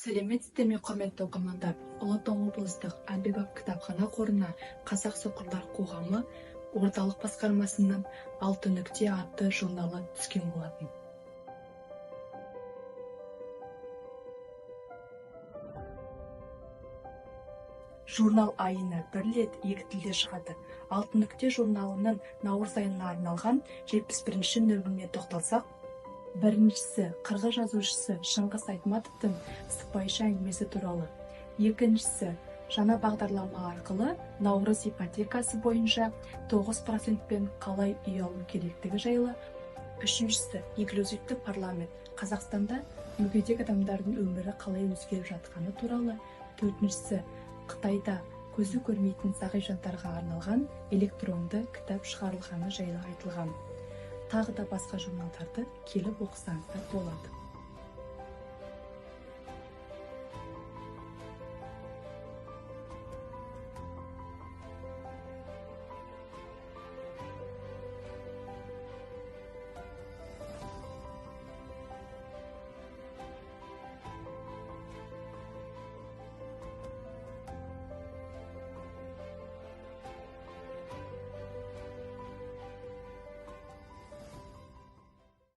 Сәлеметсіздер ме, құрметті оқырмандар. Ұлытау облыстық Әмбебап кітапхана қорына Қазақ соқырлар қоғамы орталық басқармасынан «Алты нүкте» атты журналы түскен болатын. Журнал айына бір рет екі тілде шығады. «Алты нүкте» журналының наурыз айына арналған 71-ші нөміріне тоқталсақ, біріншісі қырғыз жазушысы Шыңғыс Айтматовтың сыпайша әңгімесі туралы. Екіншісі жаңа бағдарлама арқылы наурыз ипотекасы бойынша 9%-пен қалай үй алу керектігі жайлы. Үшіншісі инклюзивті парламент. Қазақстанда мүгедек адамдардың өмірі қалай өзгеріп жатқаны туралы. Төртіншісі Қытайда көзі көрмейтін зағип жандарға арналған электронды кітап шығарылғаны жайлы айтылған. Тағы да басқа журналдарды келіп оқысаңыздар болады.